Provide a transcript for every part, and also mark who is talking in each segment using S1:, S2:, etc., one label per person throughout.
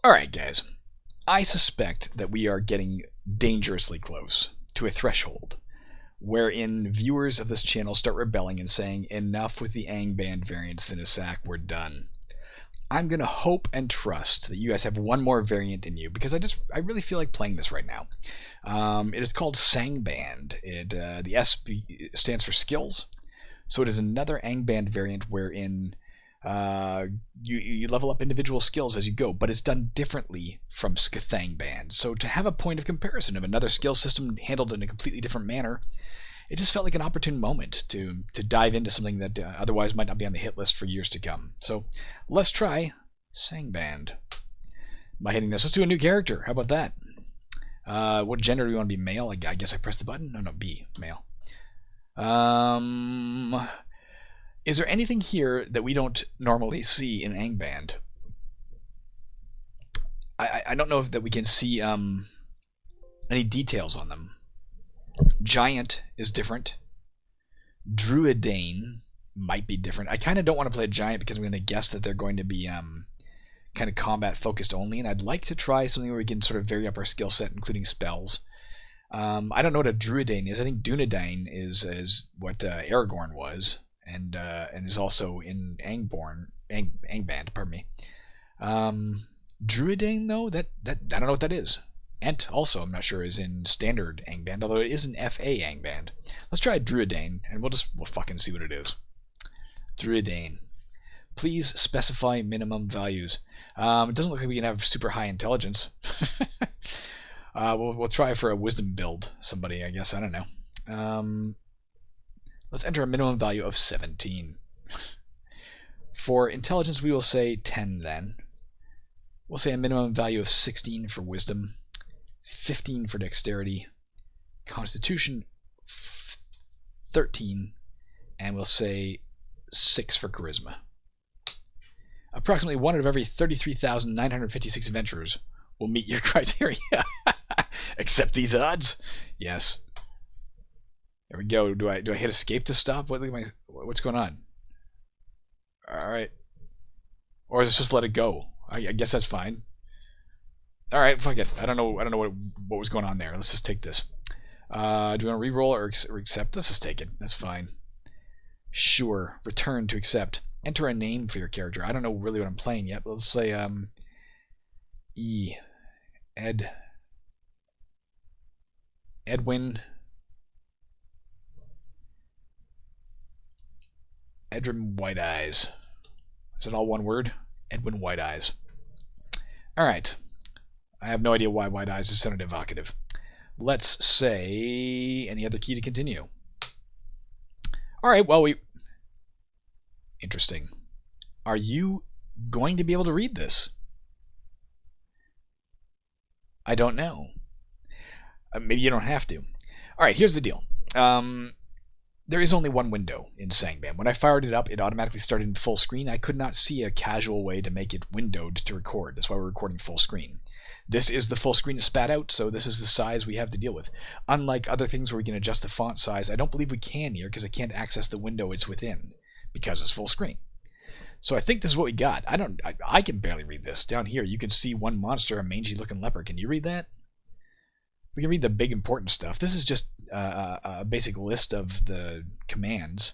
S1: Alright, guys. I suspect that we are getting dangerously close to a threshold wherein viewers of this channel start rebelling and saying, enough with the Angband variants in a sack, we're done. I'm going to hope and trust that you guys have one more variant in you, because I really feel like playing this right now. It is called Sangband. The S stands for skills, so it is another Angband variant wherein you level up individual skills as you go, but it's done differently from Sangband. So to have a point of comparison of another skill system handled in a completely different manner, it just felt like an opportune moment to dive into something that otherwise might not be on the hit list for years to come. So let's try Sangband. By hitting this, let's do a new character. How about that? What gender do we want to be? Male? I guess I pressed the button. No, B. Male. Is there anything here that we don't normally see in Angband? I don't know if that we can see any details on them. Giant is different. Druedain might be different. I kind of don't want to play a giant because I'm going to guess that they're going to be kind of combat focused only, and I'd like to try something where we can sort of vary up our skill set, including spells. I don't know what a Druedain is. I think Druedain is what Aragorn was, and is also in Angband. Pardon me. Druedain though, that I don't know what that is. Ent also, I'm not sure, is in standard Angband, although it is in FA Angband. Let's try Druedain, and we'll fucking see what it is. Druedain. Please specify minimum values. It doesn't look like we can have super high intelligence. We'll try for a wisdom build. Somebody, I guess. I don't know. Let's enter a minimum value of 17. For intelligence, we will say 10 then. We'll say a minimum value of 16 for wisdom. 15 for dexterity, constitution 13, and we'll say 6 for charisma. Approximately 1 out of every 33,956 adventurers will meet your criteria. Accept these odds? Yes. There we go. Do I hit escape to stop? What's going on? Alright. Or is it just let it go? I guess that's fine. All right, fuck it. I don't know what was going on there. Let's just take this. Do we want to re-roll or accept? Let's just take it. That's fine. Sure. Return to accept. Enter a name for your character. I don't know really what I'm playing yet. Let's say Edwin White Eyes. Is it all one word? Edwin White Eyes. All right. I have no idea why White Eyes is sounded evocative. Let's say any other key to continue. All right, well, interesting. Are you going to be able to read this? I don't know. Maybe you don't have to. All right, here's the deal. There is only one window in Sangband. When I fired it up, it automatically started in full screen. I could not see a casual way to make it windowed to record. That's why we're recording full screen. This is the full screen it spat out, so this is the size we have to deal with. Unlike other things where we can adjust the font size, I don't believe we can here because I can't access the window it's within because it's full screen. So I think this is what we got. I can barely read this. Down here, you can see one monster, a mangy-looking leopard. Can you read that? We can read the big important stuff. This is just a basic list of the commands.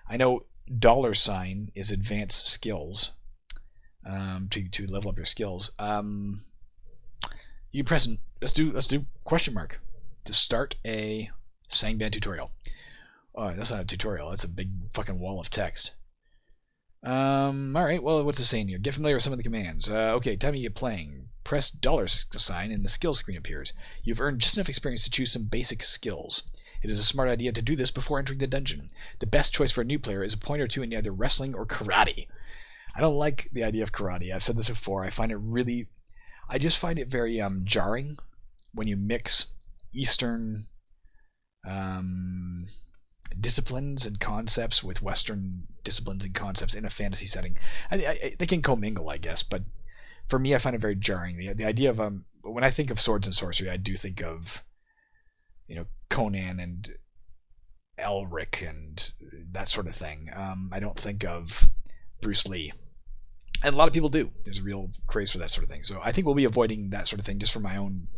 S1: I know $sign is advanced skills to level up your skills. You can press. Let's do question mark to start a Sangband tutorial. Oh, that's not a tutorial. That's a big fucking wall of text. All right. Well, what's it saying here? Get familiar with some of the commands. Okay, time you get playing. Press $sign and the skill screen appears. You've earned just enough experience to choose some basic skills. It is a smart idea to do this before entering the dungeon. The best choice for a new player is a point or two in either wrestling or karate. I don't like the idea of karate. I've said this before. I just find it very jarring when you mix Eastern disciplines and concepts with Western disciplines and concepts in a fantasy setting. They can commingle, I guess, but for me, I find it very jarring. The idea of when I think of swords and sorcery, I do think of Conan and Elric and that sort of thing. I don't think of Bruce Lee. And a lot of people do. There's a real craze for that sort of thing. So I think we'll be avoiding that sort of thing just for my own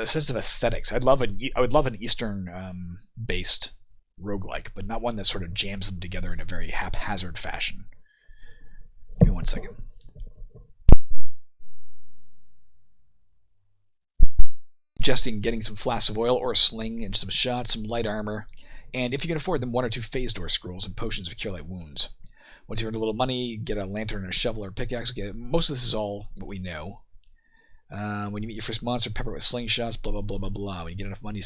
S1: sense of aesthetics. I would love an Eastern based roguelike, but not one that sort of jams them together in a very haphazard fashion. Give me 1 second. Suggesting getting some flasks of oil or a sling and some shots, some light armor, and if you can afford them, 1 or 2 phase door scrolls and potions of cure light wounds. Once you earn a little money, get a lantern and a shovel or a pickaxe. Okay, most of this is all what we know. When you meet your first monster, pepper with slingshots, blah blah blah blah blah. When you get enough money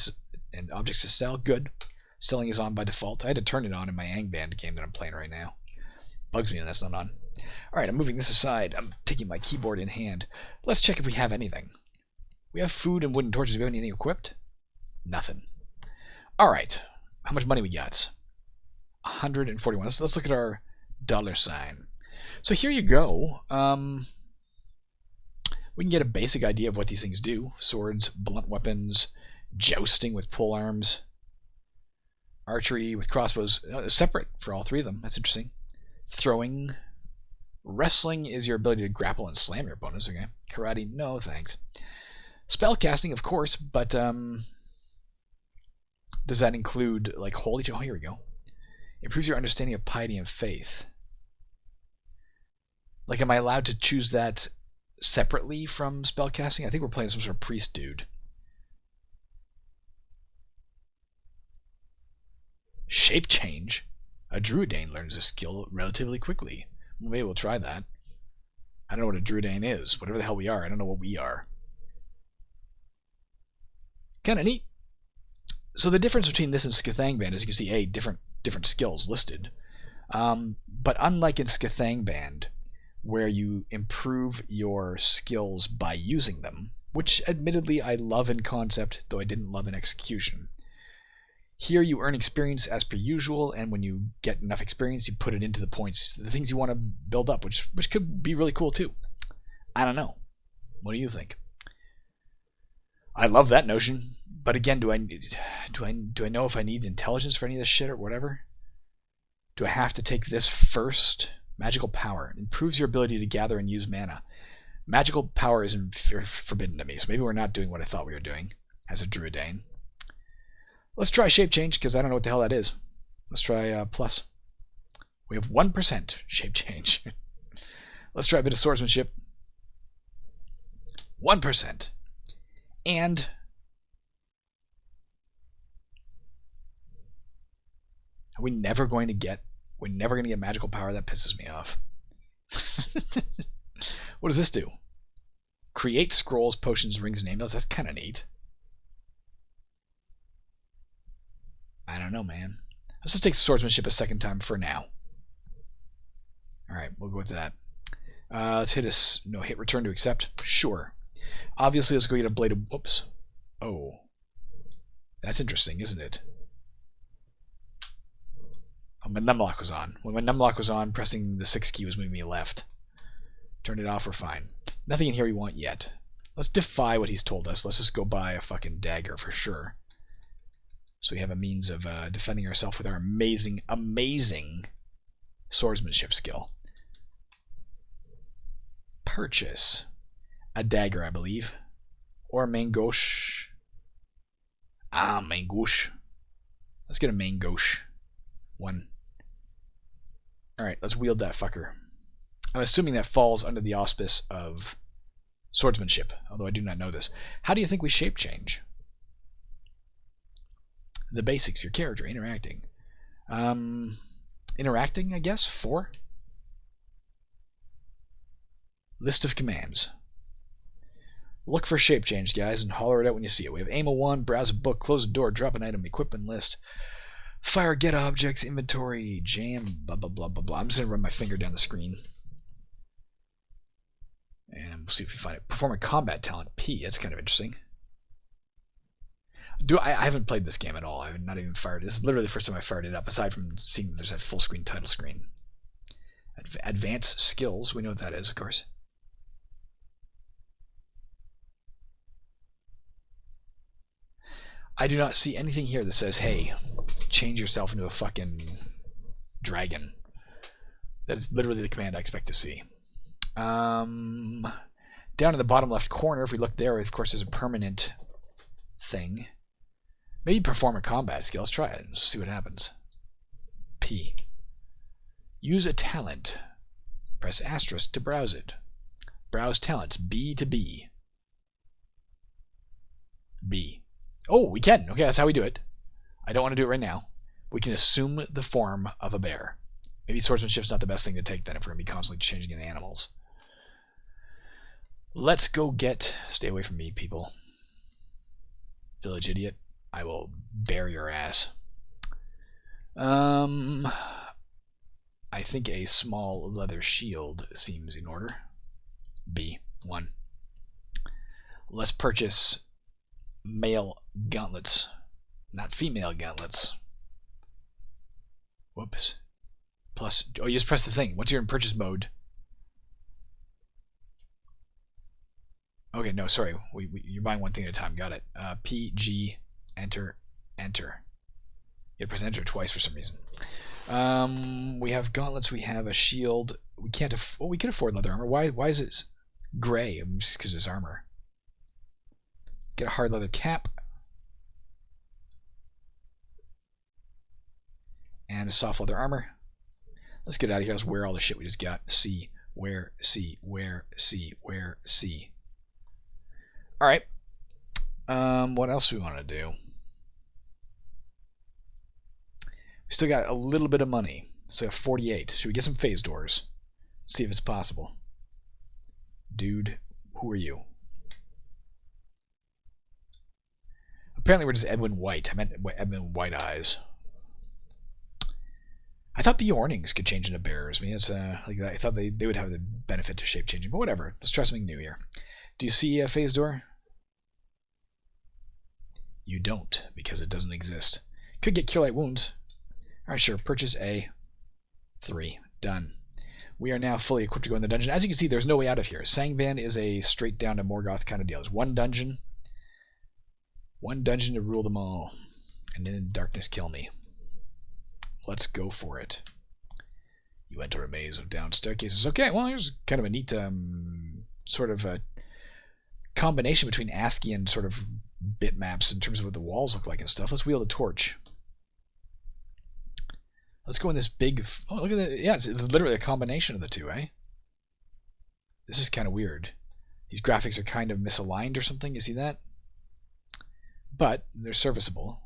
S1: and objects to sell, good. Selling is on by default. I had to turn it on in my Angband game that I'm playing right now. Bugs me when that's not on. Alright, I'm moving this aside. I'm taking my keyboard in hand. Let's check if we have anything. We have food and wooden torches. Do we have anything equipped? Nothing. Alright. How much money we got? 141. Let's look at our $sign. So here you go. We can get a basic idea of what these things do. Swords, blunt weapons, jousting with pole arms, archery with crossbows. Separate for all 3 of them. That's interesting. Throwing. Wrestling is your ability to grapple and slam your opponents. Okay. Karate, no thanks. Spellcasting, of course, but does that include like holy? Oh, here we go. Improves your understanding of piety and faith. Like, am I allowed to choose that separately from spellcasting? I think we're playing some sort of priest dude. Shape change. A Druedain learns this skill relatively quickly. Well, maybe we'll try that. I don't know what a Druedain is. Whatever the hell we are. I don't know what we are. Kind of neat. So the difference between this and Angband is you can see different skills listed. But unlike in Angband, where you improve your skills by using them, which admittedly I love in concept, though I didn't love in execution. Here you earn experience as per usual, and when you get enough experience, you put it into the points, the things you want to build up, which could be really cool too. I don't know. What do you think? I love that notion, but again, do I know if I need intelligence for any of this shit or whatever? Do I have to take this first? Magical power improves your ability to gather and use mana. Magical power is forbidden to me, so maybe we're not doing what I thought we were doing as a Druedain. Let's try shape change, because I don't know what the hell that is. Let's try plus. We have 1% shape change. Let's try a bit of swordsmanship. 1%. And are we never going to get magical power? That pisses me off. What does this do? Create scrolls, potions, rings, and amulets. That's kind of neat. I don't know, man. Let's just take swordsmanship a second time for now. Alright, we'll go with that. Let's hit return to accept. Sure. Obviously, let's go get a blade of... Whoops. Oh. That's interesting, isn't it? Oh, my numlock was on. When my numlock was on, pressing the 6 key was moving me left. Turn it off, we're fine. Nothing in here we want yet. Let's defy what he's told us. Let's just go buy a fucking dagger for sure. So we have a means of defending ourselves with our amazing, amazing swordsmanship skill. Purchase. A dagger, I believe. Or a main gauche. Ah, main gauche. Let's get a main gauche. 1. Alright, let's wield that fucker. I'm assuming that falls under the auspice of swordsmanship, although I do not know this. How do you think we shape change? The basics, your character, interacting. Interacting, I guess? 4? List of commands. Look for shape change, guys, and holler it out when you see it. We have aim a 1, browse a book, close a door, drop an item, equipment list, fire, get objects, inventory, jam, blah, blah, blah, blah, blah. I'm just going to run my finger down the screen. And we'll see if we find it. Perform a combat talent, P. That's kind of interesting. I haven't played this game at all. I've not even fired it. This is literally the first time I fired it up, aside from seeing there's that full screen title screen. Advanced skills. We know what that is, of course. I do not see anything here that says, hey, change yourself into a fucking dragon. That is literally the command I expect to see. Down in the bottom left corner, if we look there, of course, there's a permanent thing. Maybe perform a combat skill. Let's try it and see what happens. P. Use a talent. Press asterisk to browse it. Browse talents. B to B. B. Oh, we can. Okay, that's how we do it. I don't want to do it right now. We can assume the form of a bear. Maybe swordsmanship's not the best thing to take then if we're going to be constantly changing into animals. Let's go get... Stay away from me, people. Village idiot. I will bear your ass. I think a small leather shield seems in order. B. 1. Let's purchase male gauntlets. Not female gauntlets. Whoops. Plus... Oh, you just press the thing. Once you're in purchase mode... Okay, no, sorry. You're buying one thing at a time. Got it. P, G, enter, enter. You press enter twice for some reason. We have gauntlets. We have a shield. We can't. We can afford leather armor. Why is it gray? Just because it's armor. Get a hard leather cap. And a soft leather armor. Let's get out of here. Let's wear all the shit we just got. C, wear, C, wear, C, wear, C. Alright. What else do we want to do? We still got a little bit of money. So 48. Should we get some phase doors? See if it's possible. Dude, who are you? Apparently we're just Edwin White. I meant Edwin White Eyes. I thought Bjornings could change into bears. I mean, it's like that. I thought they would have the benefit to shape changing, but whatever. Let's try something new here. Do you see a phase door? You don't, because it doesn't exist. Could get cure light wounds. Alright, sure. Purchase A. 3. Done. We are now fully equipped to go in the dungeon. As you can see, there's no way out of here. Sangband is a straight down to Morgoth kind of deal. There's one dungeon. One dungeon to rule them all. And then in darkness kill me. Let's go for it. You enter a maze of down staircases. Okay, well, here's kind of a neat sort of a combination between ASCII and sort of bitmaps in terms of what the walls look like and stuff. Let's wield a torch. Let's go in this big... Oh, look at that. Yeah, it's literally a combination of the two, eh? This is kind of weird. These graphics are kind of misaligned or something. You see that? But they're serviceable.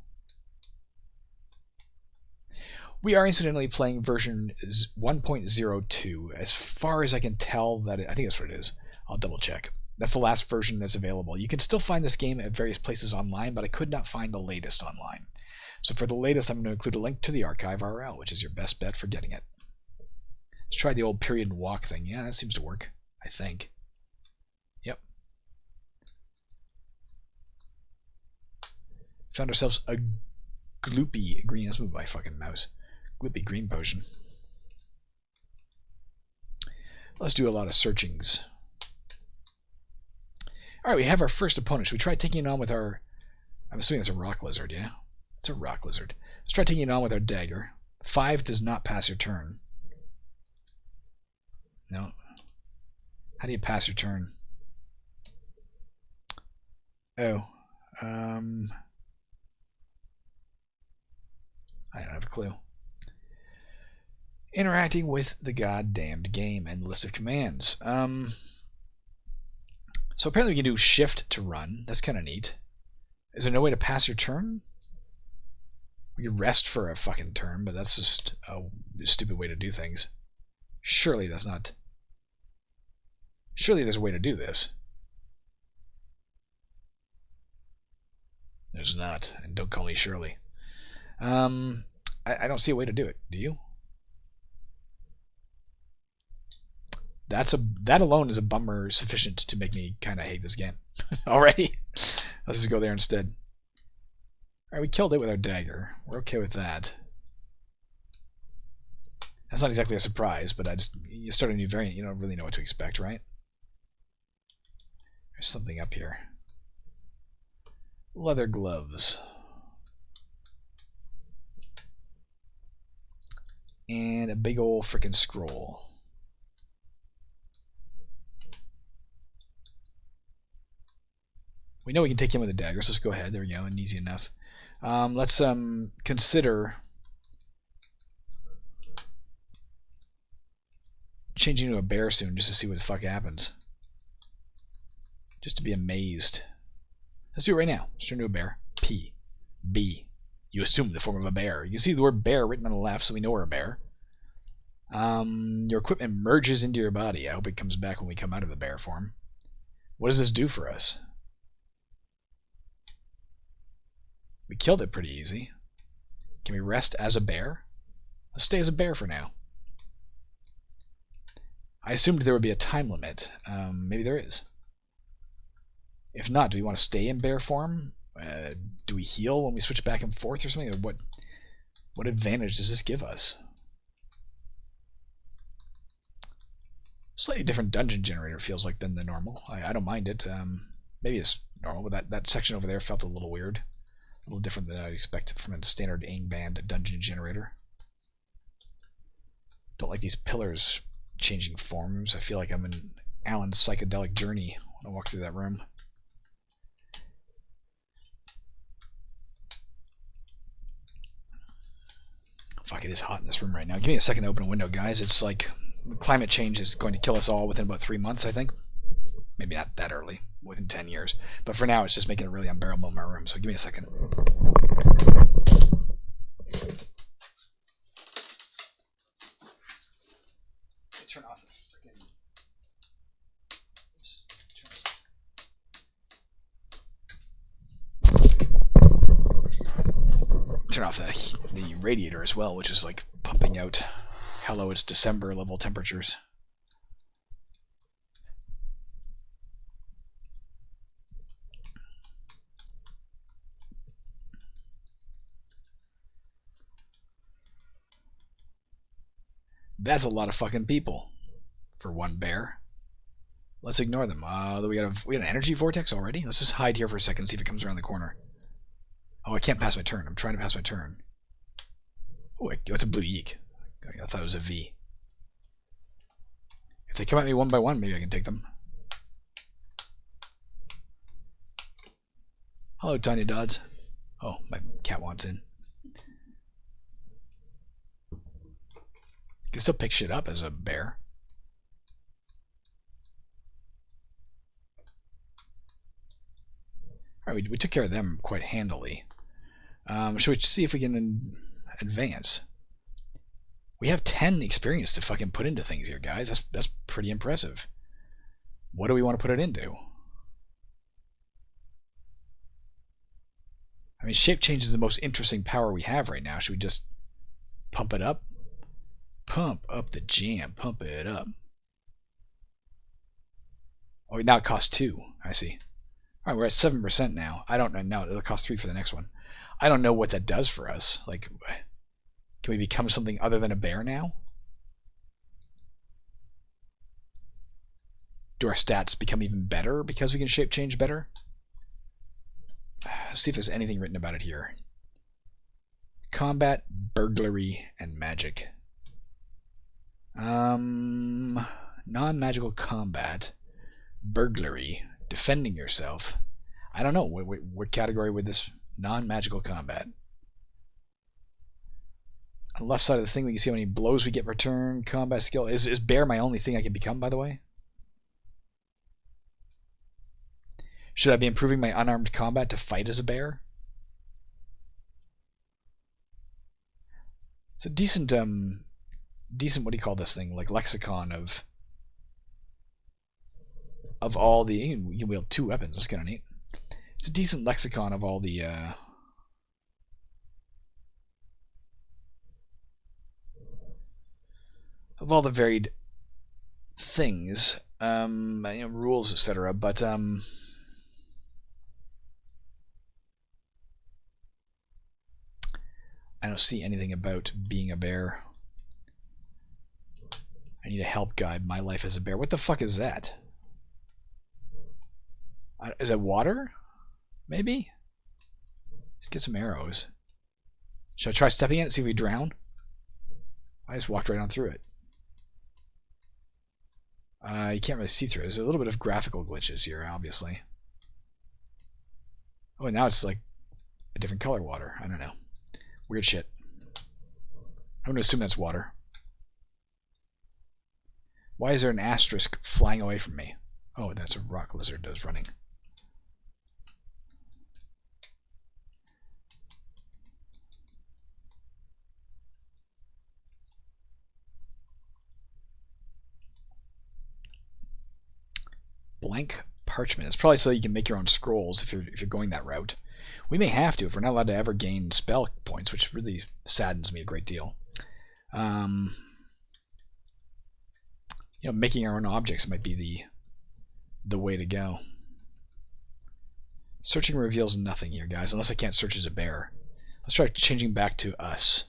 S1: We are incidentally playing version 1.02. As far as I can tell, I think that's what it is. I'll double check. That's the last version that's available. You can still find this game at various places online, but I could not find the latest online. So for the latest, I'm going to include a link to the archive URL, which is your best bet for getting it. Let's try the old period and walk thing. Yeah, that seems to work, I think. Yep. Found ourselves a gloopy green... Let's move my fucking mouse. Gloopy green potion. Let's do a lot of searchings. Alright, we have our first opponent. Should we try taking it on with our... I'm assuming it's a rock lizard, yeah? It's a rock lizard. Let's try taking it on with our dagger. 5 does not pass your turn. No. How do you pass your turn? Oh. I don't have a clue. Interacting with the goddamned game and list of commands. So apparently we can do shift to run. That's kind of neat. Is there no way to pass your turn? We can rest for a fucking turn, but that's just a stupid way to do things. Surely that's not... Surely there's a way to do this. There's not, and don't call me Shirley. I don't see a way to do it. Do you? That alone is a bummer sufficient to make me kind of hate this game already. Let's just go there instead. Alright, we killed it with our dagger. We're okay with that. That's not exactly a surprise, but you start a new variant, you don't really know what to expect, right? There's something up here. Leather gloves. And a big ol' frickin' scroll. We know we can take him with a dagger, so let's go ahead. There we go, and easy enough. Let's consider changing to a bear soon just to see what the fuck happens. Just to be amazed. Let's do it right now. Let's turn to a bear. P. B. You assume the form of a bear. You can see the word bear written on the left, so we know we're a bear. Your equipment merges into your body. I hope it comes back when we come out of the bear form. What does this do for us? We killed it pretty easy. Can we rest as a bear? Let's stay as a bear for now. I assumed there would be a time limit. Maybe there is. If not, do we want to stay in bear form? Do we heal when we switch back and forth or something? Or what advantage does this give us? Slightly different dungeon generator feels like than the normal. I don't mind it. Maybe it's normal, but that section over there felt a little weird. A little different than I'd expect from a standard Angband dungeon generator. Don't like these pillars changing forms. I feel like I'm in Alan's psychedelic journey when I walk through that room. Fuck, it is hot in this room right now. Give me a second to open a window, guys. It's like climate change is going to kill us all within about 3 months, I think. Maybe not that early, within 10 years. But for now, it's just making it really unbearable in my room, so give me a second. Turn off the freaking... Turn off the radiator as well, which is like pumping out hello, it's December level temperatures. That's a lot of fucking people for one bear. Let's ignore them. We got an energy vortex already. Let's just hide here for a second and see if it comes around the corner. Oh, I can't pass my turn. I'm trying to pass my turn. Oh, it's a blue yeek. I thought it was a V. If they come at me one by one, maybe I can take them. Hello, Tanya Dodds. Oh, my cat wants in. You can still pick shit up as a bear. Alright, we took care of them quite handily. Should we see if we can advance? We have 10 experience to fucking put into things here, guys. That's pretty impressive. What do we want to put it into? I mean, shape change is the most interesting power we have right now. Should we just pump it up? Pump up the jam. Pump it up. Oh, now it costs 2. I see. Alright, we're at 7% now. I don't know. No, it'll cost 3 for the next one. I don't know what that does for us. Like, can we become something other than a bear now? Do our stats become even better because we can shape change better? Let's see if there's anything written about it here. Combat, burglary, and magic. Non-magical combat, burglary, defending yourself. I don't know. What category would this non-magical combat? On the left side of the thing, we can see how many blows we get per turn. Combat skill. Is bear my only thing I can become, by the way? Should I be improving my unarmed combat to fight as a bear? It's a decent, what do you call this thing? Like lexicon of all the... You can wield 2 weapons. That's kind of neat. It's a decent lexicon of all the... of all the varied things, rules, etc. But I don't see anything about being a bear. I need a help guide. My life as a bear. What the fuck is that? Is that water? Maybe? Let's get some arrows. Should I try stepping in it and see if we drown? I just walked right on through it. You can't really see through it. There's a little bit of graphical glitches here, obviously. Oh, and now it's like a different color water. I don't know. Weird shit. I'm gonna assume that's water. Why is there an asterisk flying away from me? Oh, that's a rock lizard that was running. Blank parchment. It's probably so you can make your own scrolls if you're going that route. We may have to if we're not allowed to ever gain spell points, which really saddens me a great deal. Making our own objects might be the way to go. Searching reveals nothing here, guys, unless I can't search as a bear. Let's try changing back to us.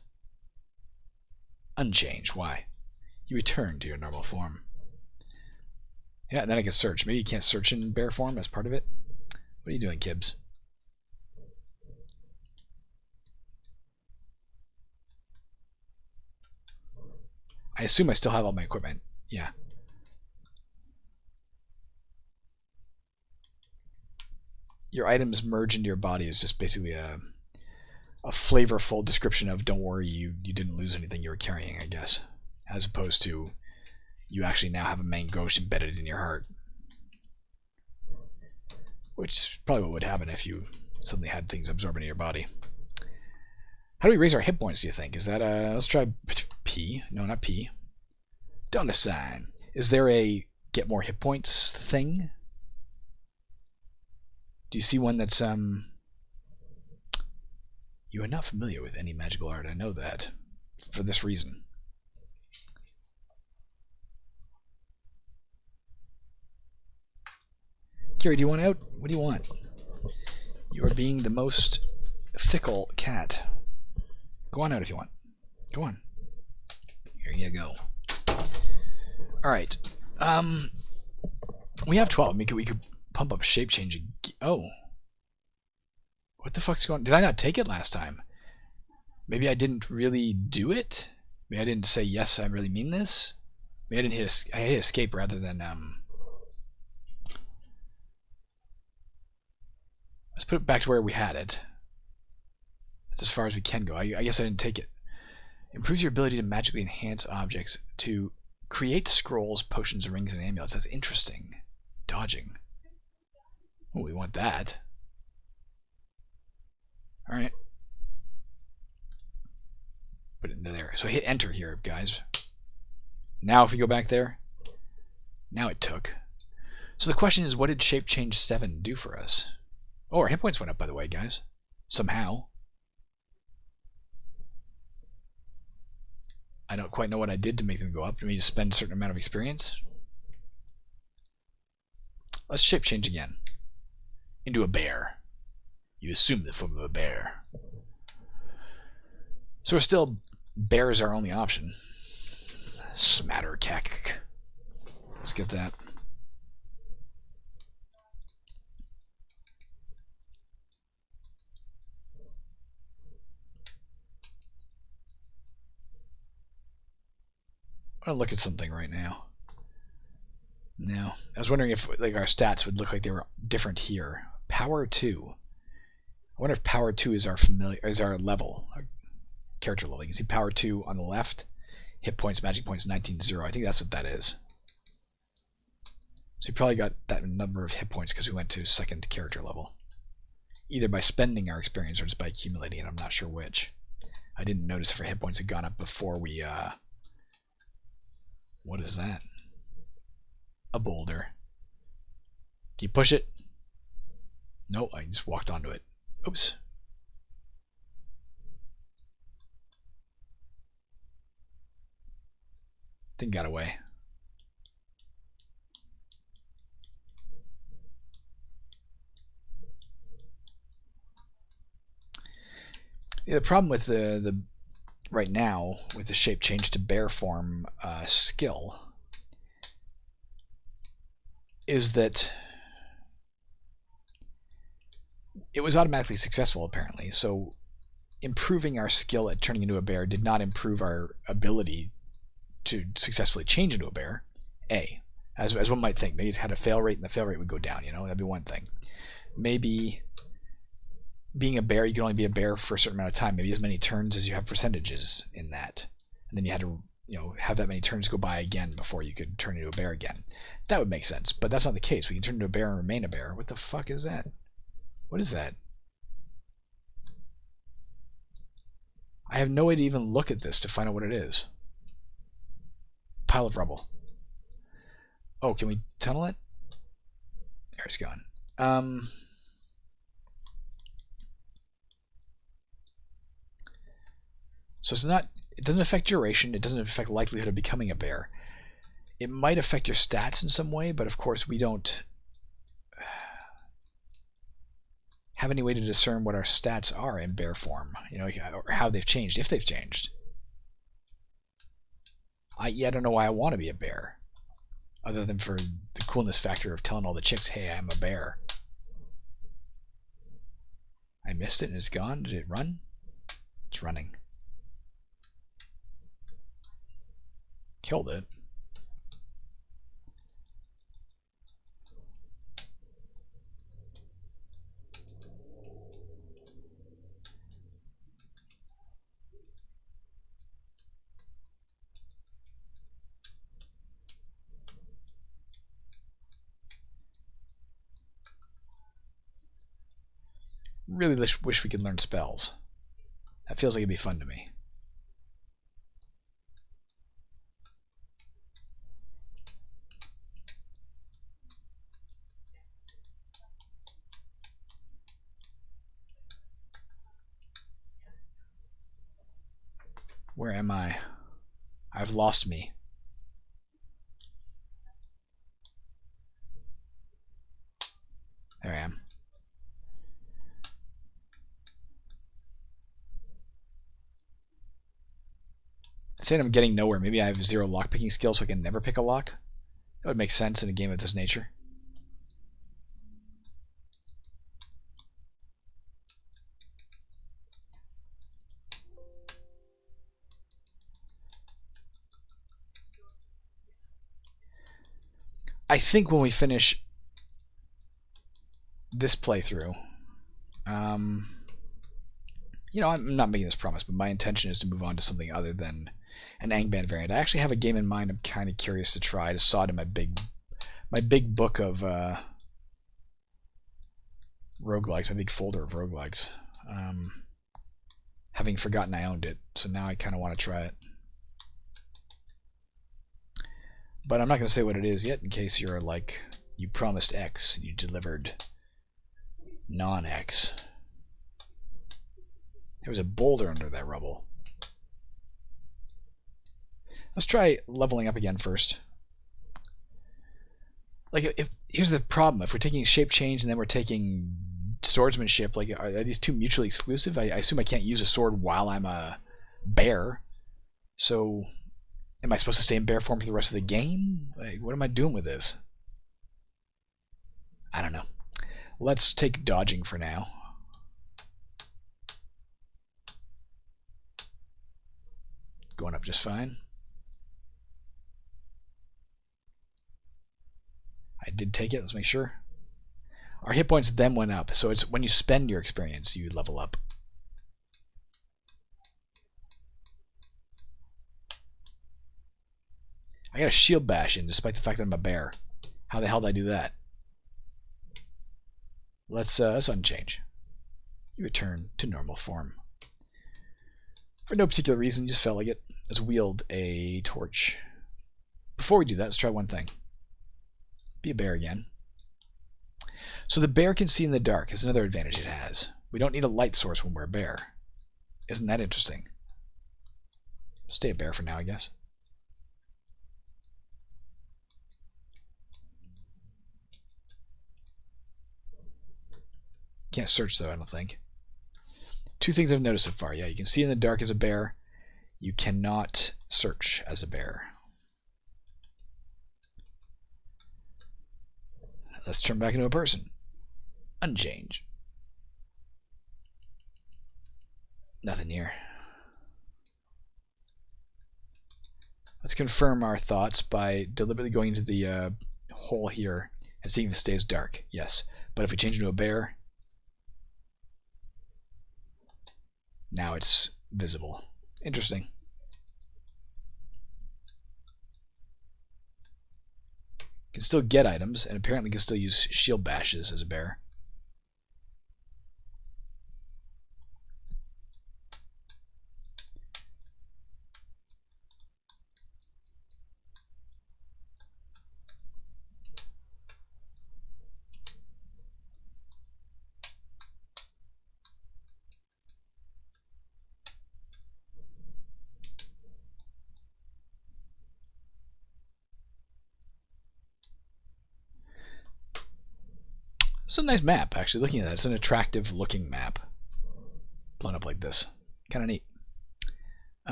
S1: Unchanged. Why? You return to your normal form. Yeah, and then I can search. Maybe you can't search in bear form as part of it. What are you doing, Kibbs? I assume I still have all my equipment. Yeah. Your items merge into your body is just basically a flavorful description of don't worry, you didn't lose anything you were carrying, I guess. As opposed to you actually now have a main ghost embedded in your heart. Which is probably what would happen if you suddenly had things absorbing in your body. How do we raise our hit points, do you think? Is that let's try P. No, not P. $. Is there a get more hit points thing? Do you see one that's You are not familiar with any magical art, I know that. For this reason. Kiri, do you want out? What do you want? You are being the most fickle cat. Go on out if you want. Go on. Here you go. Alright. We have 12. We could pump up shape change. Oh. What the fuck's going on? Did I not take it last time? Maybe I didn't really do it? Maybe I didn't say yes, I really mean this? Maybe I didn't I hit escape rather than let's put it back to where we had it. That's as far as we can go. I guess I didn't take it. Improves your ability to magically enhance objects to create scrolls, potions, rings, and amulets. That's interesting. Dodging. Oh, we want that. Alright. Put it into there. So hit enter here, guys. Now if we go back there, now it took. So the question is, what did Shape Change 7 do for us? Oh, our hit points went up, by the way, guys. Somehow. I don't quite know what I did to make them go up. Do we need to spend a certain amount of experience? Let's shape change again. Into a bear. You assume the form of a bear. So we're still... bear is our only option. Smattercack. Let's get that. I'm gonna look at something right now. No, I was wondering if like our stats would look like they were different here. Power 2. I wonder if Power 2 is our level, our character level. You can see Power 2 on the left. Hit points, magic points, 19-0. I think that's what that is. So we probably got that number of hit points because we went to second character level. Either by spending our experience or just by accumulating it. I'm not sure which. I didn't notice if our hit points had gone up before we... What is that? A boulder. Can you push it? No, I just walked onto it. Oops. Thing got away. Yeah, the problem with the right now with the shape change to bear form skill is that it was automatically successful apparently, so improving our skill at turning into a bear did not improve our ability to successfully change into a bear. As one might think, maybe it had a fail rate and the fail rate would go down, you know, that'd be one thing. Maybe being a bear, you can only be a bear for a certain amount of time, maybe as many turns as you have percentages in that. And then you had to, have that many turns go by again before you could turn into a bear again. That would make sense, but that's not the case. We can turn into a bear and remain a bear. What the fuck is that? What is that? I have no way to even look at this to find out what it is. Pile of rubble. Oh, can we tunnel it? There it's gone. So it's not. It doesn't affect duration. It doesn't affect likelihood of becoming a bear. It might affect your stats in some way, but of course we don't have any way to discern what our stats are in bear form, or how they've changed, if they've changed. I don't know why I want to be a bear, other than for the coolness factor of telling all the chicks, hey, I'm a bear. I missed it and it's gone. Did it run? It's running. Killed it. Really wish we could learn spells. That feels like it'd be fun to me. Where am I? I've lost me. There I am. Saying I'm getting nowhere. Maybe I have 0 lockpicking skills, so I can never pick a lock. That would make sense in a game of this nature. I think when we finish this playthrough, I'm not making this promise, but my intention is to move on to something other than an Angband variant. I actually have a game in mind I'm kind of curious to try to sort in my big book of roguelikes, my big folder of roguelikes. Having forgotten I owned it, so now I kind of want to try it. But I'm not going to say what it is yet in case you're like, you promised X and you delivered non-X. There was a boulder under that rubble. Let's try leveling up again first. Like, here's the problem. If we're taking shape change and then we're taking swordsmanship, like, are these two mutually exclusive? I assume I can't use a sword while I'm a bear. So, am I supposed to stay in bear form for the rest of the game? Like, what am I doing with this? I don't know. Let's take dodging for now. Going up just fine. I did take it. Let's make sure. Our hit points then went up. So it's when you spend your experience, you level up. I got a shield bash in despite the fact that I'm a bear. How the hell did I do that? Let's unchange. You return to normal form. For no particular reason, just felt like it. Let's wield a torch. Before we do that, let's try one thing. Be a bear again. So the bear can see in the dark is another advantage it has. We don't need a light source when we're a bear. Isn't that interesting? Stay a bear for now, I guess. Can't search though, I don't think. Two things I've noticed so far. Yeah, you can see in the dark as a bear. You cannot search as a bear. Let's turn back into a person. Unchange. Nothing here. Let's confirm our thoughts by deliberately going into the hole here and seeing if it stays dark. Yes. But if we change into a bear, Now it's visible. Interesting. Can still get items, and apparently can still use shield bashes as a bear. It's a nice map, actually. Looking at that, it's an attractive looking map. Blown up like this. Kind of neat.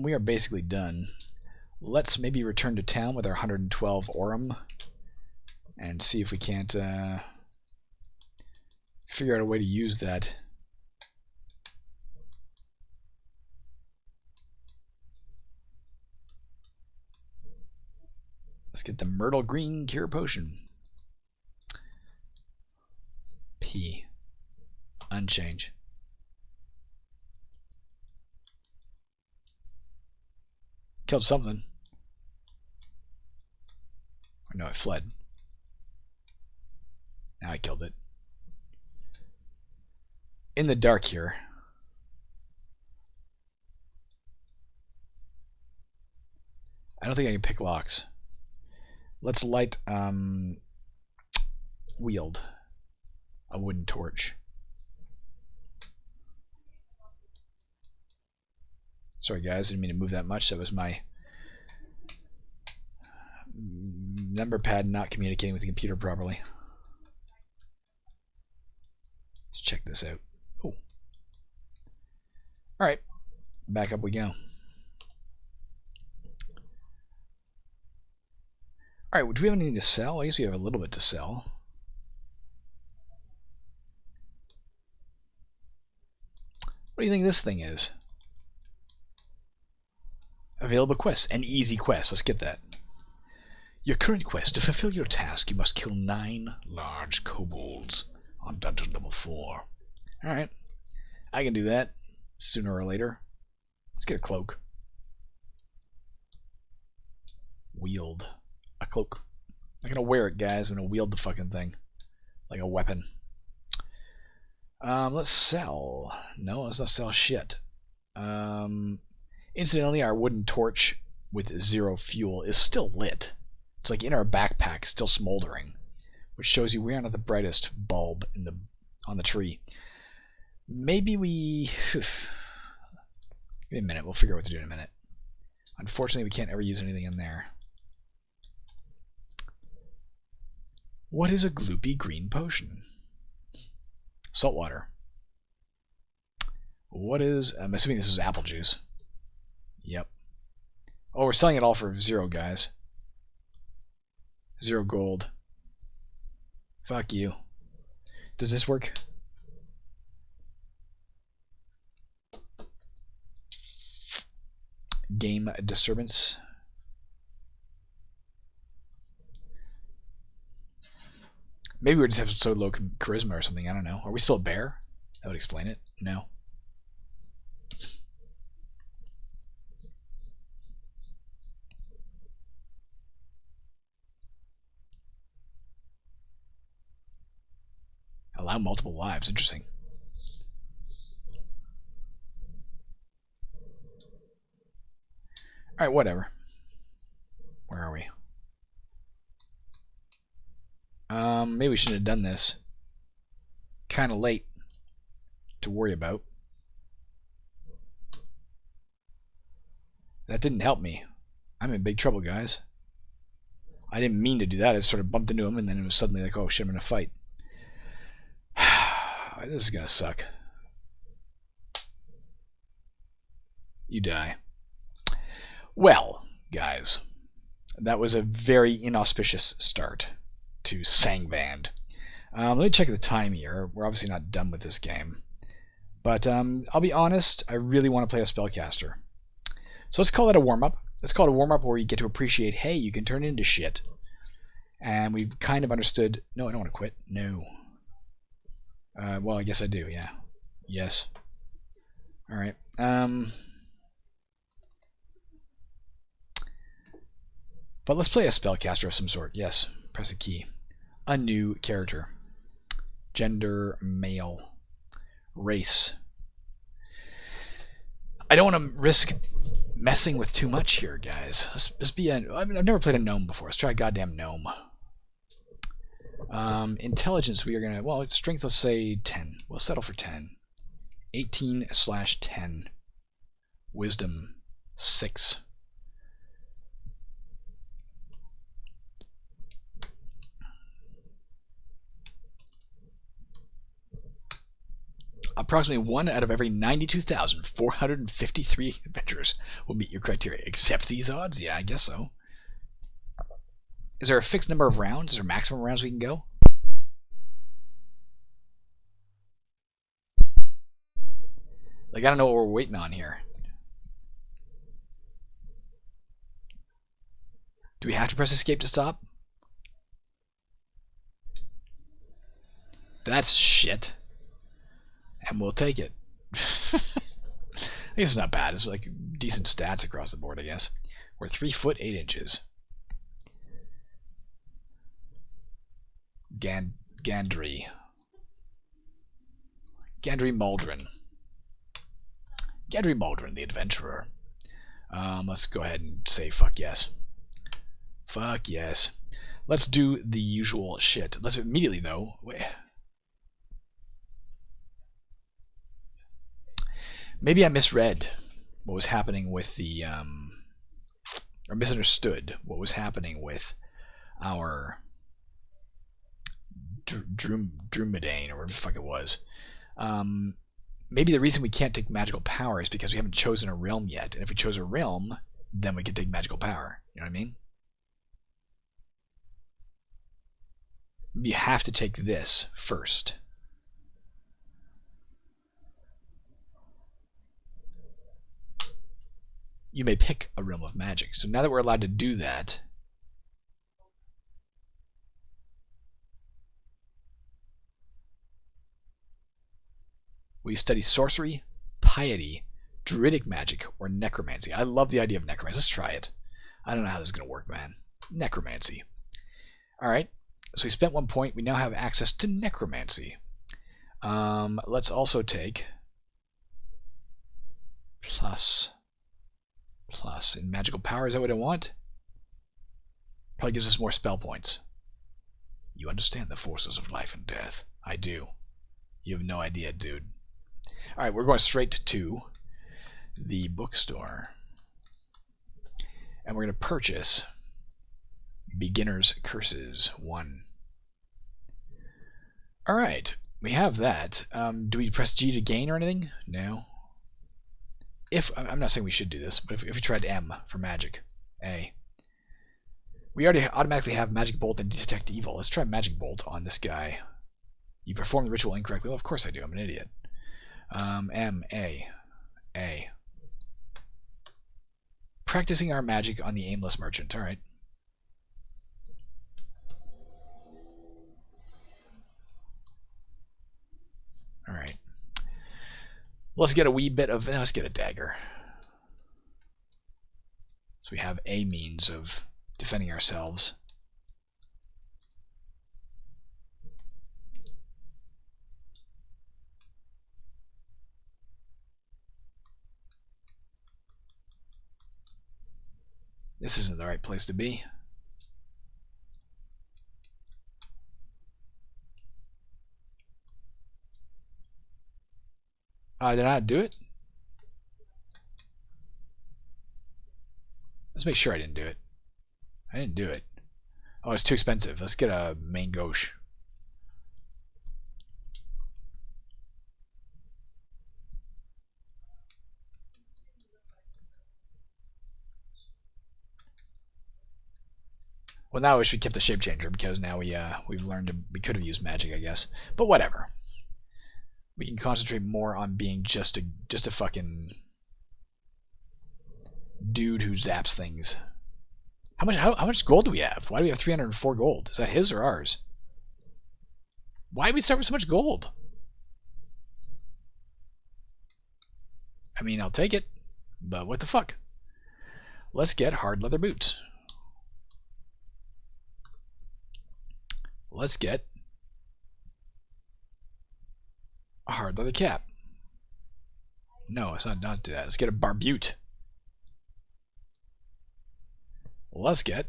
S1: We are basically done. Let's maybe return to town with our 112 Aurum and see if we can't figure out a way to use that. Let's get the Myrtle Green Cure Potion. P. Unchange. Killed something. Or no, it fled. Now I killed it. In the dark here. I don't think I can pick locks. Let's light wield a wooden torch. Sorry guys, I didn't mean to move that much. That was my number pad not communicating with the computer properly. Let's check this out. Oh. Alright. Back up we go. Alright, do we have anything to sell? I guess we have a little bit to sell. What do you think this thing is? Available quests. An easy quest. Let's get that. Your current quest. To fulfill your task, you must kill 9 large kobolds on dungeon level 4. Alright. I can do that sooner or later. Let's get a cloak. Wield. A cloak. I'm not gonna wear it, guys. I'm gonna wield the fucking thing. Like a weapon. Let's sell. No, let's not sell shit. Incidentally, our wooden torch with 0 fuel is still lit. It's like in our backpack, still smoldering, which shows you we aren't at the brightest bulb in on the tree. Maybe we... Give me a minute. We'll figure out what to do in a minute. Unfortunately, we can't ever use anything in there. What is a gloopy green potion? Salt water. What is... I'm assuming this is apple juice. Yep. Oh, we're selling it all for 0, guys. 0 gold. Fuck you. Does this work? Game disturbance. Maybe we just have so low charisma or something. I don't know. Are we still a bear? That would explain it. No. Allow multiple lives. Interesting. Alright, whatever. Where are we? Maybe we shouldn't have done this. Kind of late to worry about. That didn't help me. I'm in big trouble, guys. I didn't mean to do that. I sort of bumped into him, and then it was suddenly like, oh shit, I'm in a fight. This is gonna suck. You die. Well, guys, that was a very inauspicious start to Sangband. Let me check the time here. We're obviously not done with this game. But I'll be honest, I really want to play a spellcaster. So let's call that a warm-up. Let's call it a warm-up where you get to appreciate, hey, you can turn it into shit. And we've kind of understood... No, I don't want to quit. No. Well, I guess I do, yeah. Yes. All right. But let's play a spellcaster of some sort. Yes. Press a key. A new character. Gender, male. Race. I don't want to risk messing with too much here, guys. Let's be a... I've never played a gnome before. Let's try a goddamn gnome. Intelligence, we are going to... Well, strength, let's say 10. We'll settle for 10. 18/10. Wisdom, 6. Approximately 1 out of every 92,453 adventurers will meet your criteria. Accept these odds? Yeah, I guess so. Is there a fixed number of rounds? Is there maximum rounds we can go? Like, I don't know what we're waiting on here. Do we have to press escape to stop? That's shit. And we'll take it. I guess it's not bad. It's like decent stats across the board, I guess. We're 3 foot 8 inches. Gandry Maldron. Gandry Maldron, the adventurer. Let's go ahead and say fuck yes. Fuck yes. Let's do the usual shit. Let's immediately, though... Maybe I misread what was happening with the... or misunderstood what was happening with our... Druedain, or whatever the fuck it was. Maybe the reason we can't take magical power is because we haven't chosen a realm yet. And if we chose a realm, then we could take magical power. You know what I mean? You have to take this first. You may pick a realm of magic. So now that we're allowed to do that, we study sorcery, piety, druidic magic, or necromancy. I love the idea of necromancy. Let's try it. I don't know how this is going to work, man. Necromancy. All right. So we spent 1 point. We now have access to necromancy. Let's also take plus in magical power. Is that what I want? Probably gives us more spell points. You understand the forces of life and death. I do. You have no idea, dude. All right, we're going straight to the bookstore. And we're going to purchase Beginner's Curses 1. All right, we have that. Do we press G to gain or anything? No. I'm not saying we should do this, but if we tried M for magic, A. We already automatically have Magic Bolt and Detect Evil. Let's try Magic Bolt on this guy. You perform the ritual incorrectly. Well, of course I do. I'm an idiot. M, A. Practicing our magic on the aimless merchant. All right. All right. Let's get a wee bit of... Let's get a dagger. So we have a means of defending ourselves. This isn't the right place to be. Did I do it? Let's make sure I didn't do it. I didn't do it. Oh, it's too expensive. Let's get a main gauche. Well, now I wish we kept the shape changer because now we've learned we could have used magic, I guess. But whatever. We can concentrate more on being just a fucking dude who zaps things. How much gold do we have? Why do we have 304 gold? Is that his or ours? Why did we start with so much gold? mean, I'll take it, but what the fuck? Let's get hard leather boots. Let's get a hard leather cap. No, let's not do that. Let's get a barbute. Let's get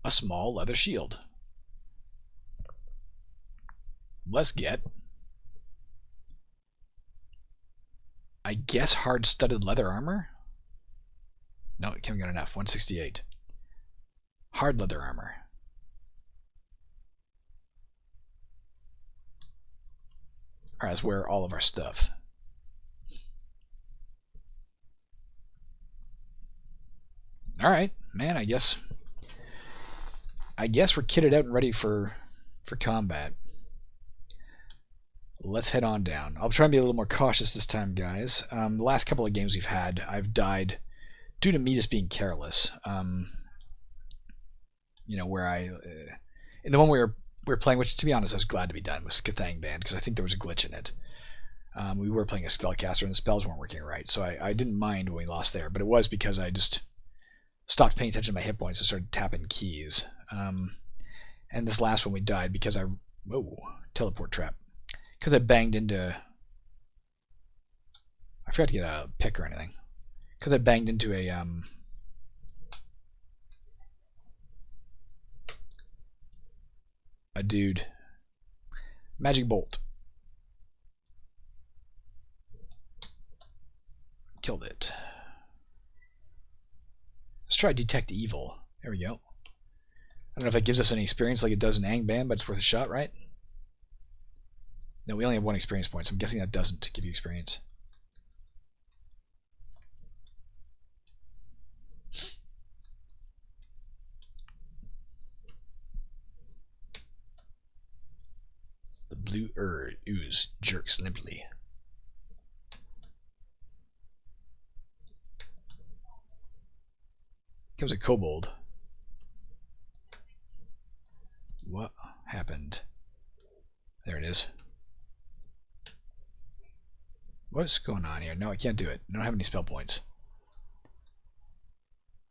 S1: a small leather shield. Let's get, I guess, hard studded leather armor? No, it can't get enough. 168. Hard leather armor. Alright, let's wear all of our stuff. Alright, man, I guess we're kitted out and ready for combat. Let's head on down. I'll try and be a little more cautious this time, guys. The last couple of games we've had, I've died due to me just being careless. You know, where in the one we were playing, which to be honest I was glad to be done, was Angband, because I think there was a glitch in it. We were playing a spellcaster and the spells weren't working right, so I didn't mind when we lost there, but it was because I just stopped paying attention to my hit points and started tapping keys. And this last one we died because whoa, teleport trap. Because I banged into, I forgot to get a pick or anything. Because I banged into a dude. Magic bolt. Killed it. Let's try detect evil. There we go. I don't know if that gives us any experience like it does in Angband, but it's worth a shot, right? No, we only have 1 experience point, so I'm guessing that doesn't give you experience. The blue ooze jerks limply. Comes a kobold. What happened? There it is. What's going on here? No, I can't do it. I don't have any spell points.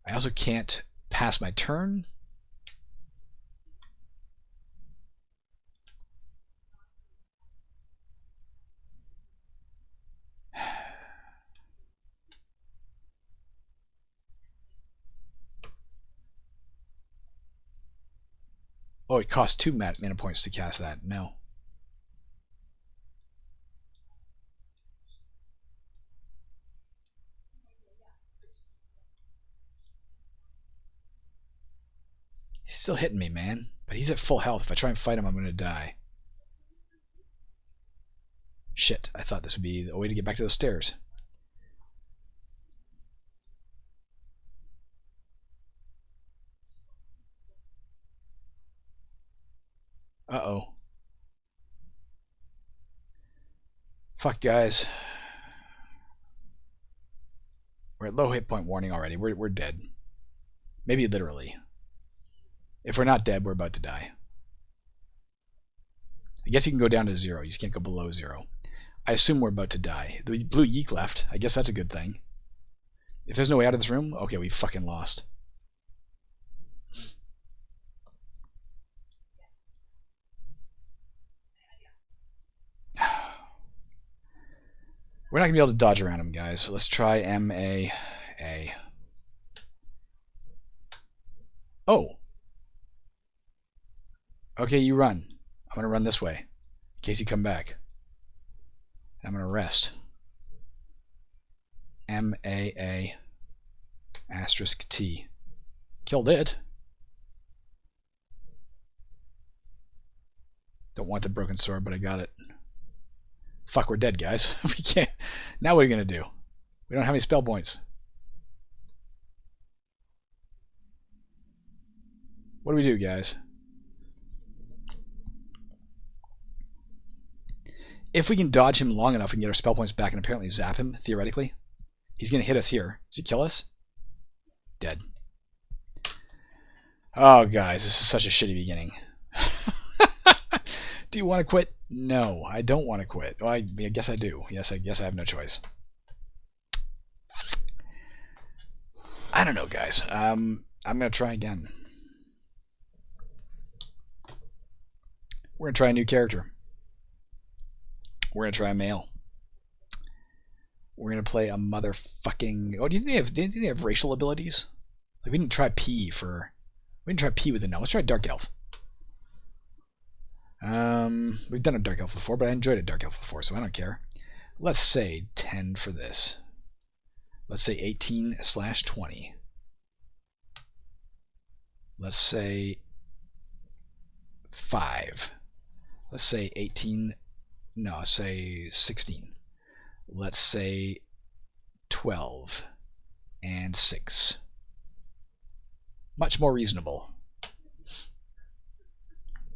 S1: I also can't pass my turn. Oh, it costs 2 mana points to cast that. No. He's still hitting me, man. But he's at full health. If I try and fight him, I'm going to die. Shit, I thought this would be a way to get back to those stairs. Uh-oh. Fuck, guys. We're at low hit point warning already. We're dead. Maybe literally. If we're not dead, we're about to die. I guess you can go down to 0. You just can't go below 0. I assume we're about to die. The blue yeek left. I guess that's a good thing. If there's no way out of this room, okay, we fucking lost. We're not going to be able to dodge around him, guys. So let's try M-A-A. Oh. Okay, you run. I'm going to run this way in case you come back. I'm going to rest. M-A-A asterisk T. Killed it. Don't want the broken sword, but I got it. Fuck, we're dead, guys. We can't. Now what are we going to do? We don't have any spell points. What do we do, guys? If we can dodge him long enough, we can get our spell points back and apparently zap him, theoretically. He's going to hit us here. Does he kill us? Dead. Oh, guys, this is such a shitty beginning. Do you want to quit? No, I don't want to quit. Well, I guess I do. Yes, I guess I have no choice. I don't know, guys. I'm going to try again. We're going to try a new character. We're going to try a male. We're going to play a motherfucking... Oh, do you think they have racial abilities? Like, we didn't try P for... We didn't try P with the gnome. Let's try Dark Elf. We've done a Dark Elf before, but I enjoyed a Dark Elf before, so I don't care. Let's say 10 for this. Let's say 18/20. Let's say 5. Let's say 18. No, say 16. Let's say 12 and 6. Much more reasonable.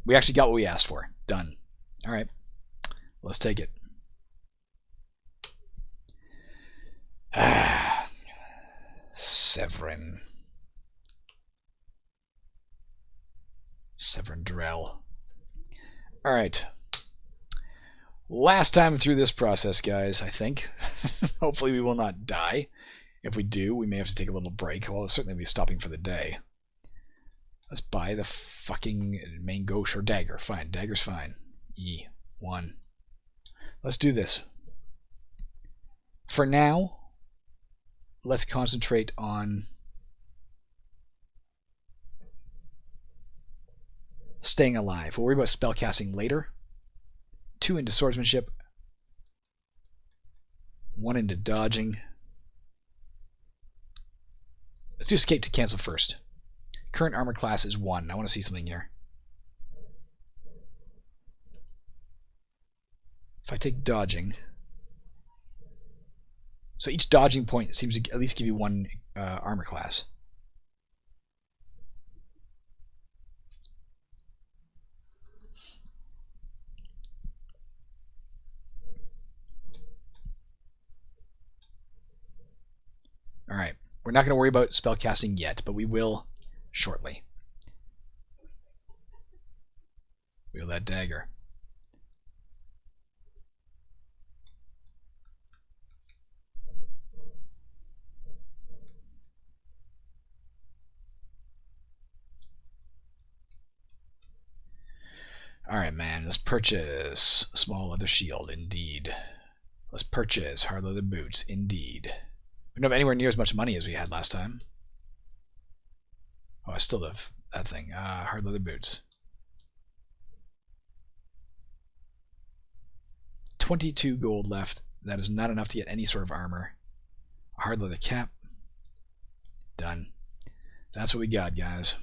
S1: We actually got what we asked for. Done. All right. Let's take it. Severin Drell. All right. Last time through this process, guys, I think. Hopefully we will not die. If we do, we may have to take a little break. Well, we'll certainly be stopping for the day. Let's buy the fucking main gauche or dagger. Fine. Dagger's fine. E1. Let's do this. For now, let's concentrate on staying alive. We'll worry about spellcasting later. 2 into swordsmanship. 1 into dodging. Let's do escape to cancel first. Current armor class is 1. I want to see something here. If I take dodging... So each dodging point seems to at least give you 1 armor class. Alright, we're not going to worry about spellcasting yet, but we will shortly. Wield that dagger. Alright, man, let's purchase small leather shield, indeed. Let's purchase hard leather boots, indeed. We don't have anywhere near as much money as we had last time. Oh, I still have that thing. Hard leather boots. 22 gold left. That is not enough to get any sort of armor. A hard leather cap. Done. That's what we got, guys.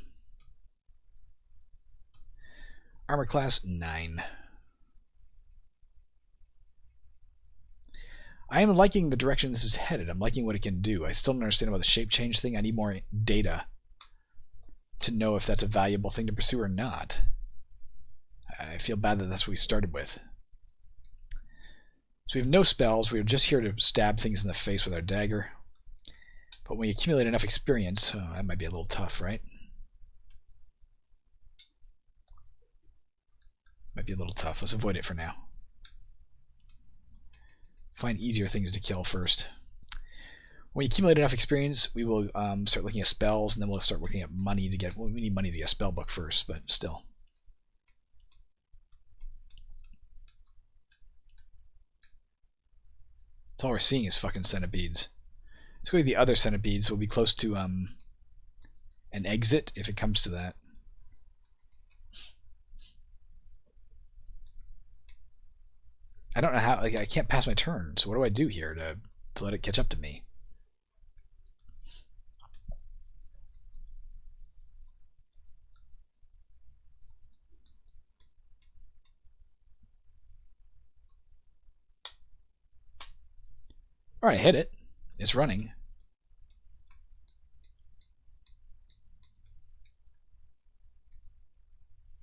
S1: Armor class 9. I am liking the direction this is headed. I'm liking what it can do. I still don't understand about the shape change thing. I need more data to know if that's a valuable thing to pursue or not. I feel bad that that's what we started with. So we have no spells. We're just here to stab things in the face with our dagger. But when we accumulate enough experience, that might be a little tough, right? Might be a little tough. Let's avoid it for now. Find easier things to kill first. When we accumulate enough experience, we will start looking at spells, and then we'll start looking at money to get... Well, we need money to get a spell book first, but still. That's all we're seeing is fucking centipedes. Let's go with the other centipedes. We'll be close to an exit, if it comes to that. I don't know how, like, I can't pass my turn, so what do I do here to let it catch up to me? Alright, hit it. It's running.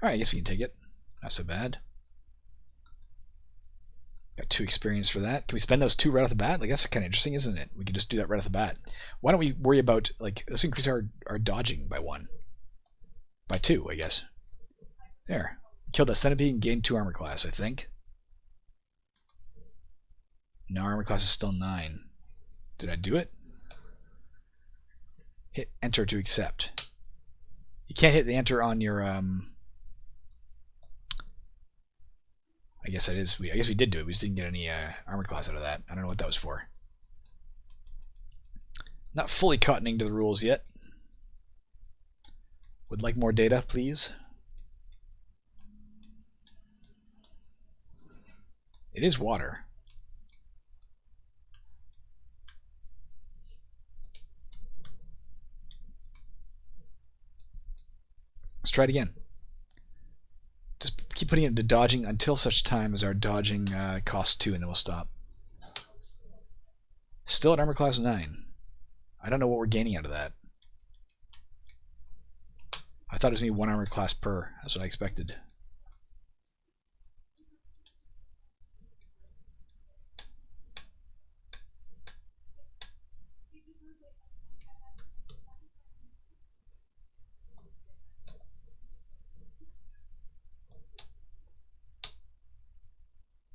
S1: Alright, I guess we can take it. Not so bad. Got 2 experience for that. Can we spend those 2 right off the bat? Like, that's kind of interesting, isn't it? We can just do that right off the bat. Why don't we worry about, like, let's increase our dodging by 1. By 2, I guess. There. Killed that centipede and gained 2 armor class, I think. No, armor class is still 9. Did I do it? Hit enter to accept. You can't hit the enter on your I guess that is. I guess we did do it. We just didn't get any armor class out of that. I don't know what that was for. Not fully cottoning to the rules yet. Would like more data, please. It is water. Let's try it again. Just keep putting it into dodging until such time as our dodging costs 2, and then we'll stop. Still at armor class 9. I don't know what we're gaining out of that. I thought it was going to be 1 armor class per. That's what I expected.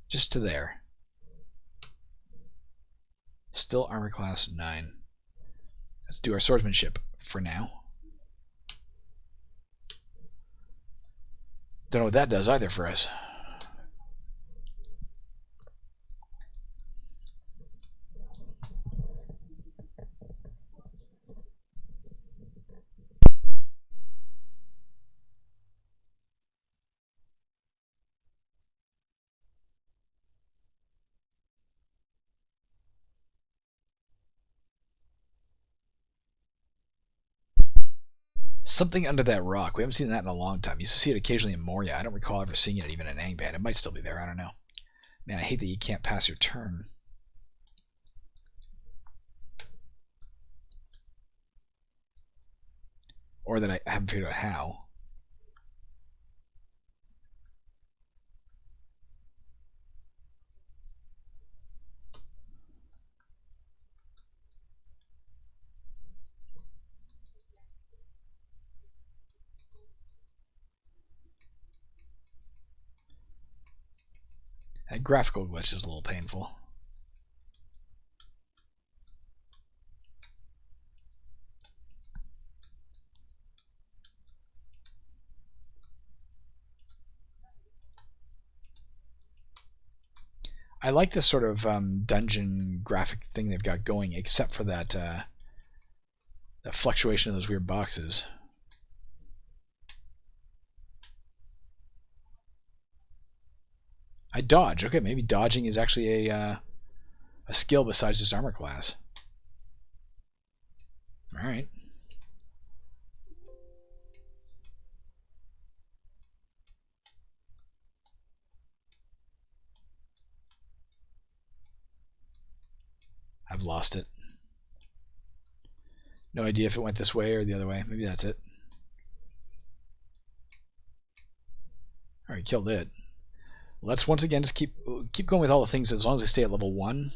S1: Just to there. Still armor class 9. Let's do our swordsmanship for now. Don't know what that does either for us. Something under that rock. We haven't seen that in a long time. You used to see it occasionally in Moria. I don't recall ever seeing it even in Angband. It might still be there. I don't know. Man, I hate that you can't pass your turn. Or that I haven't figured out how. That graphical glitch is a little painful. I like this sort of dungeon graphic thing they've got going, except for that, that fluctuation of those weird boxes. I dodge. Okay, maybe dodging is actually a skill besides just armor class. All right. I've lost it. No idea if it went this way or the other way. Maybe that's it. All right, killed it. Let's once again just keep going with all the things as long as they stay at level 1.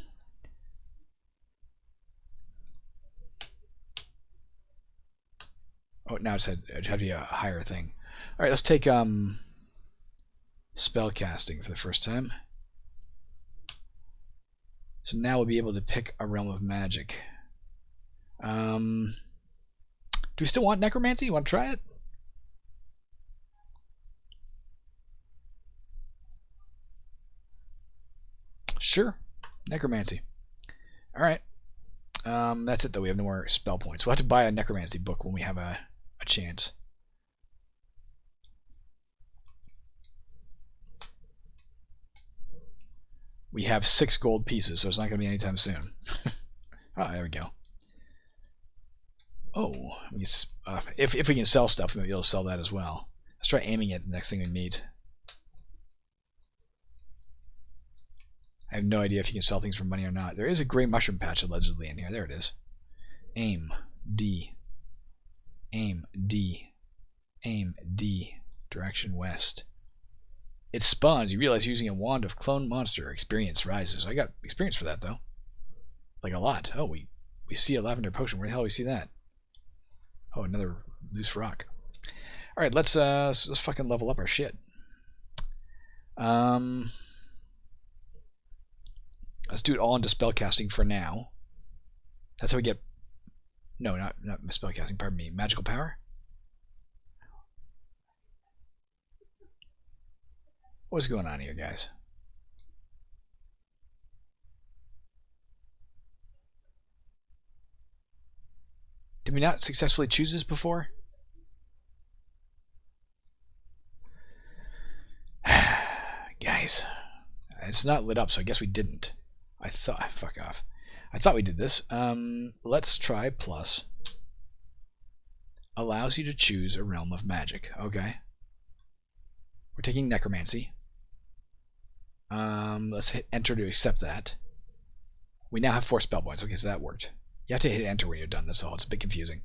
S1: Oh, now it said it had to be a higher thing. All right, let's take spellcasting for the first time. So now we'll be able to pick a realm of magic. Do we still want necromancy? You want to try it? Sure. Necromancy. Alright. That's it, though. We have no more spell points. We'll have to buy a necromancy book when we have a chance. We have 6 gold pieces, so it's not going to be anytime soon. Oh, there we go. Oh, if we can sell stuff, maybe we'll sell that as well. Let's try aiming at the next thing we meet. I have no idea if you can sell things for money or not. There is a gray mushroom patch allegedly in here. There it is. Aim, D. Aim, D. Aim, D. Direction west. It spawns. You realize using a wand of clone monster. Experience rises. I got experience for that, though. Like a lot. Oh, we see a lavender potion. Where the hell do we see that? Oh, another loose rock. Alright, let's fucking level up our shit. Let's do it all into spellcasting for now. That's how we get... No, not spellcasting, pardon me. Magical power? What's going on here, guys? Did we not successfully choose this before? Guys, it's not lit up, so I guess we didn't. I thought... Fuck off. I thought we did this. Let's try plus. Allows you to choose a realm of magic. Okay. We're taking necromancy. Let's hit enter to accept that. We now have 4 spell points. Okay, so that worked. You have to hit enter when you're done. That's all. It's a bit confusing.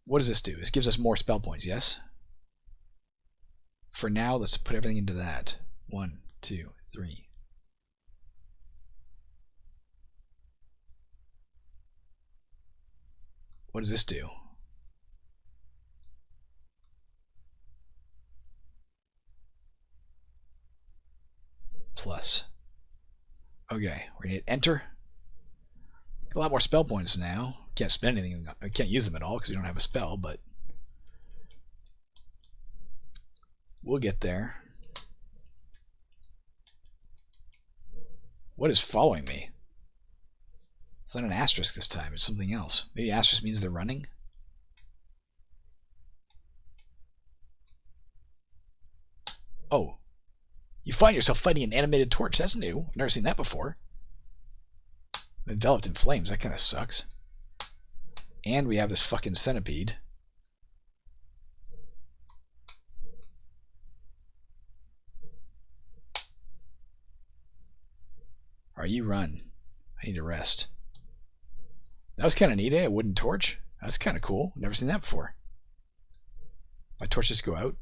S1: What does this do? This gives us more spell points, yes? For now, let's put everything into that. 1, 2, 3. What does this do? Plus. Okay, we're gonna hit enter. A lot more spell points now. Can't spend anything. I can't use them at all because we don't have a spell, but we'll get there. What is following me? It's not an asterisk this time. It's something else. Maybe asterisk means they're running. Oh. You find yourself fighting an animated torch. That's new. I've never seen that before. Enveloped in flames. That kind of sucks. And we have this fucking centipede. Are you run? I need to rest. That was kind of neat, eh? A wooden torch. That's kind of cool. Never seen that before. My torches go out.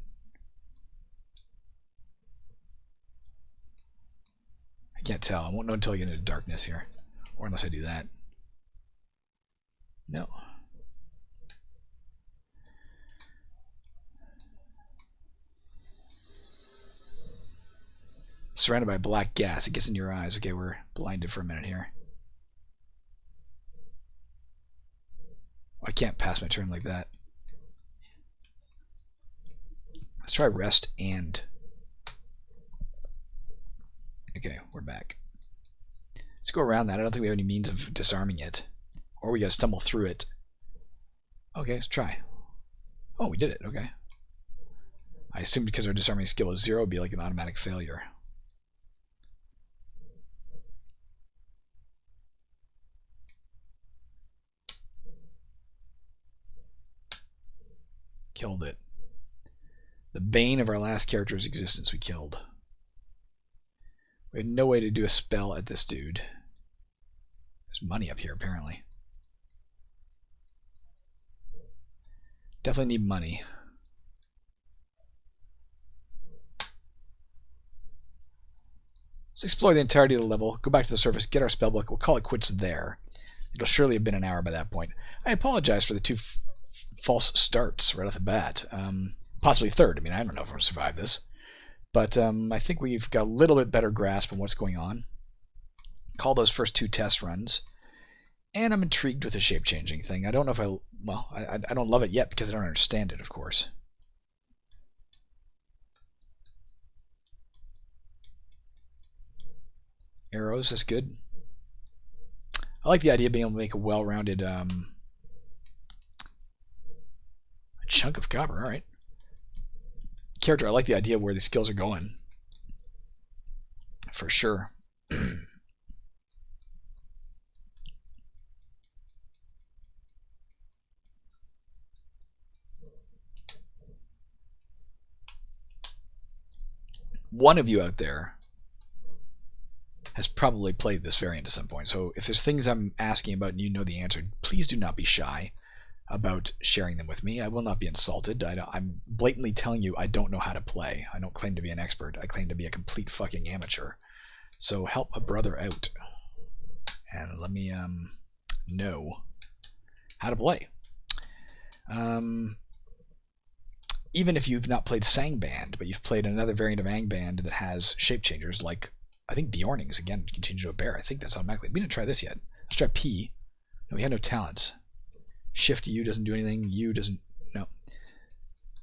S1: I can't tell. I won't know until I get into darkness here. Or unless I do that. No. Surrounded by black gas. It gets in your eyes. Okay, we're blinded for a minute here. I can't pass my turn like that. Let's try rest and... Okay, we're back. Let's go around that. I don't think we have any means of disarming it. Or we gotta stumble through it. Okay, let's try. Oh, we did it. Okay. I assumed because our disarming skill is 0, it would be like an automatic failure. Killed it. The bane of our last character's existence we killed. We had no way to do a spell at this dude. There's money up here, apparently. Definitely need money. Let's explore the entirety of the level, go back to the surface, get our spellbook. We'll call it quits there. It'll surely have been an hour by that point. I apologize for the 2 false starts right off the bat. Possibly third. I mean, I don't know if I'm going to survive this. But I think we've got a little bit better grasp on what's going on. Call those first 2 test runs. And I'm intrigued with the shape-changing thing. I don't know if I don't love it yet because I don't understand it, of course. Arrows, that's good. I like the idea of being able to make a well-rounded a chunk of copper, alright. Character, I like the idea of where the skills are going. For sure. One of you out there has probably played this variant at some point. So if there's things I'm asking about and you know the answer, please do not be shy about sharing them with me. I will not be insulted. I'm blatantly telling you I don't know how to play. I don't claim to be an expert. I claim to be a complete fucking amateur. So help a brother out. And let me know how to play. even if you've not played Sangband, but you've played another variant of Angband that has shape changers, like I think Bjornings, again, can change into a bear. I think that's automatically. We didn't try this yet. Let's try P. No, we have no talents. Shift U doesn't do anything. U doesn't. No.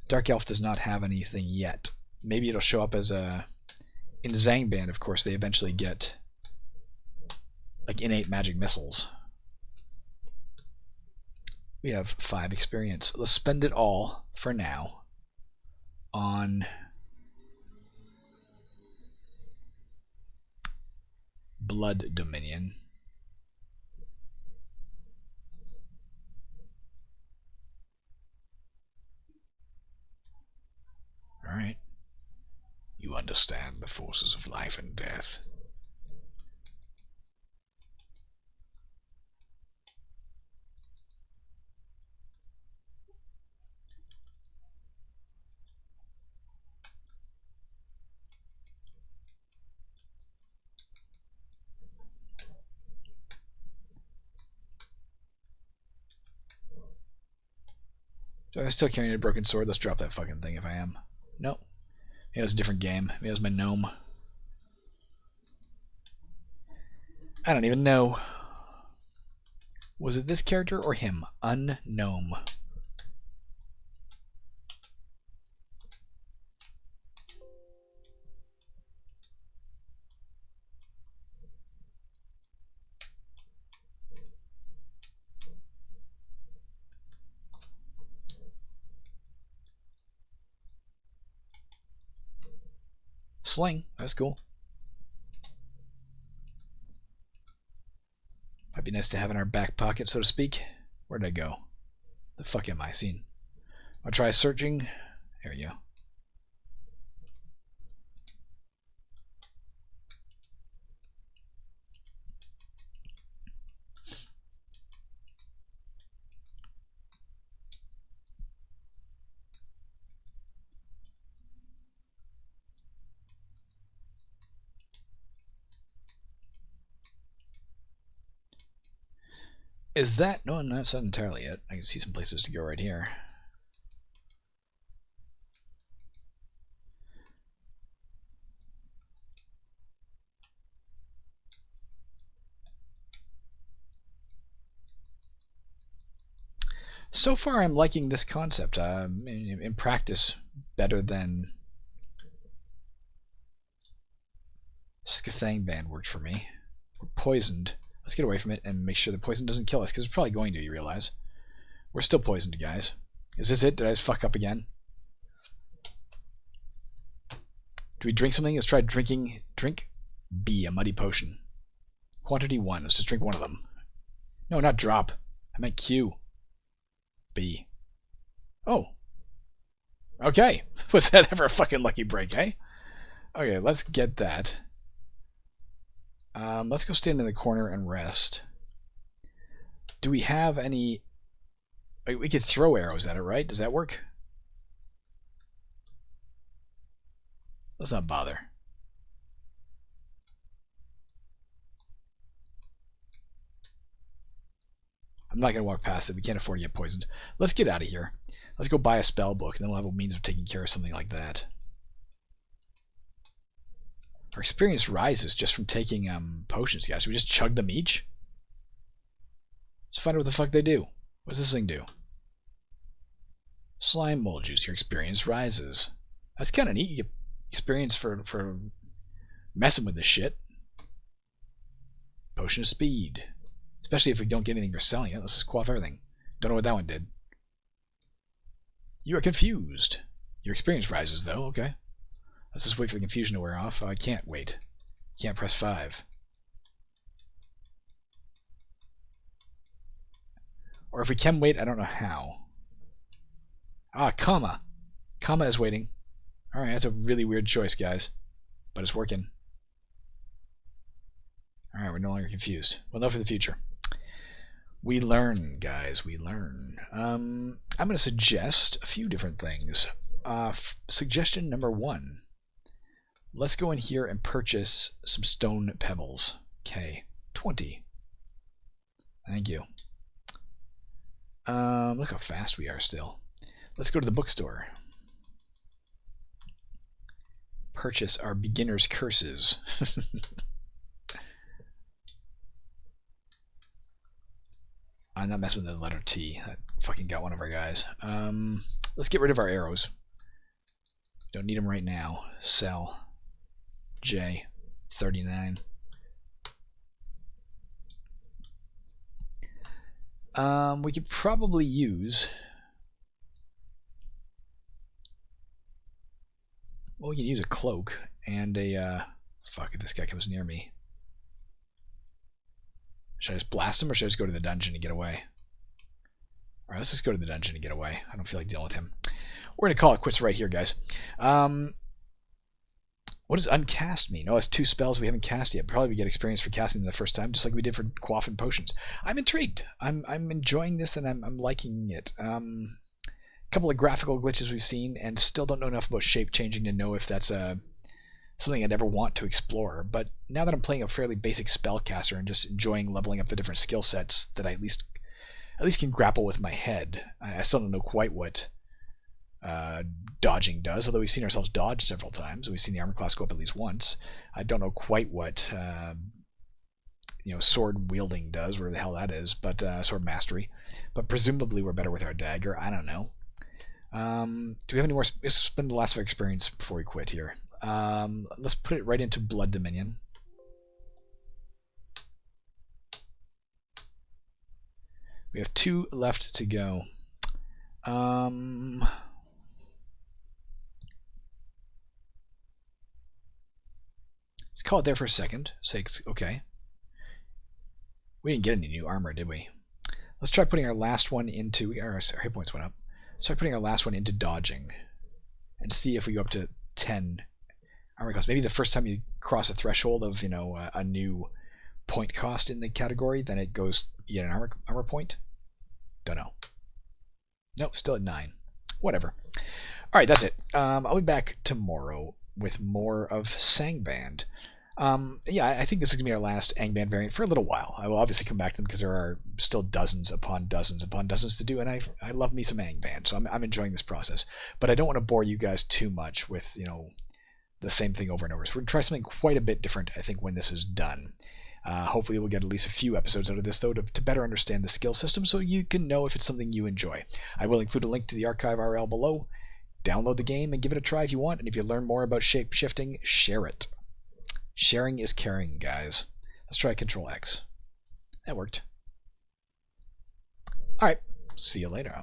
S1: Dark Elf does not have anything yet. Maybe it'll show up as a. In Sangband, of course, they eventually get like innate magic missiles. We have 5 experience. Let's spend it all for now on Blood Dominion. Alright. You understand the forces of life and death. So I'm still carrying a broken sword. Let's drop that fucking thing if I am. Nope. Maybe it was a different game. Maybe it was my gnome. I don't even know. Was it this character or him? Unknown. Sling. That's cool. Might be nice to have in our back pocket, so to speak. Where'd I go? The fuck am I seen? I'll try searching. There we go. Is that... No, that's not entirely it. I can see some places to go right here. So far, I'm liking this concept. In practice, better than Sangband worked for me. We're poisoned. Let's get away from it and make sure the poison doesn't kill us, because it's probably going to, you realize. We're still poisoned, guys. Is this it? Did I just fuck up again? Do we drink something? Let's try drinking. Drink B, a muddy potion. Quantity 1. Let's just drink one of them. No, not drop. I meant Q. B. Oh. Okay. Was that ever a fucking lucky break, eh? Okay, let's get that. Let's go stand in the corner and rest. Do we have any... We could throw arrows at it, right? Does that work? Let's not bother. I'm not going to walk past it. We can't afford to get poisoned. Let's get out of here. Let's go buy a spell book, and then we'll have a means of taking care of something like that. Our experience rises just from taking potions, guys. Should we just chug them each? Let's find out what the fuck they do. What does this thing do? Slime mold juice. Your experience rises. That's kind of neat. You get experience for messing with this shit. Potion of speed. Especially if we don't get anything for selling it. Let's just quaff everything. Don't know what that one did. You are confused. Your experience rises, though. Okay. Let's just wait for the confusion to wear off. Oh, I can't wait. Can't press 5. Or if we can wait, I don't know how. Ah, comma. Comma is waiting. Alright, that's a really weird choice, guys. But it's working. Alright, we're no longer confused. We'll know for the future. We learn, guys. We learn. I'm going to suggest a few different things. Suggestion number 1. Let's go in here and purchase some stone pebbles. Okay, 20. Thank you. Look how fast we are still. Let's go to the bookstore. purchase our beginner's curses. I'm not messing with the letter T. That fucking got one of our guys. Let's get rid of our arrows. Don't need them right now. Sell. J. 39. We could probably use... Well, we can use a cloak and a... fuck, if this guy comes near me. Should I just blast him, or should I just go to the dungeon and get away? Alright, let's just go to the dungeon and get away. I don't feel like dealing with him. We're going to call it quits right here, guys. What does uncast mean? Oh, it's 2 spells we haven't cast yet. Probably we get experience for casting them the first time, just like we did for quaffing potions. I'm intrigued. I'm enjoying this, and I'm liking it. A couple of graphical glitches we've seen, and still don't know enough about shape changing to know if that's something I'd ever want to explore. But now that I'm playing a fairly basic spellcaster and just enjoying leveling up the different skill sets that I at least can grapple with my head, I still don't know quite what dodging does, although we've seen ourselves dodge several times. We've seen the armor class go up at least once. I don't know quite what sword wielding does, where the hell that is, but sword mastery. But presumably we're better with our dagger. I don't know. Do we have any more? Let's spend the last of our experience before we quit here. Let's put it right into Blood Dominion. We have 2 left to go. Let's call it there for a second. Okay. We didn't get any new armor, did we? Let's try putting our last one into... Our hit points went up. Let's try putting our last one into dodging. And see if we go up to 10 armor class. Maybe the first time you cross a threshold of, a new point cost in the category, then it goes, you get an armor point? Don't know. Nope, still at 9. Whatever. Alright, that's it. I'll be back tomorrow with more of Sangband. I think this is going to be our last Angband variant for a little while. I will obviously come back to them because there are still dozens upon dozens upon dozens to do, and I love me some Angband, so I'm enjoying this process. But I don't want to bore you guys too much with, the same thing over and over. So we're going to try something quite a bit different, I think, when this is done. Hopefully we'll get at least a few episodes out of this, though, to better understand the skill system so you can know if it's something you enjoy. I will include a link to the archive RL below. Download the game and give it a try if you want, and if you learn more about shape shifting, share it. Sharing is caring, guys. Let's try Control X. That worked. Alright, see you later.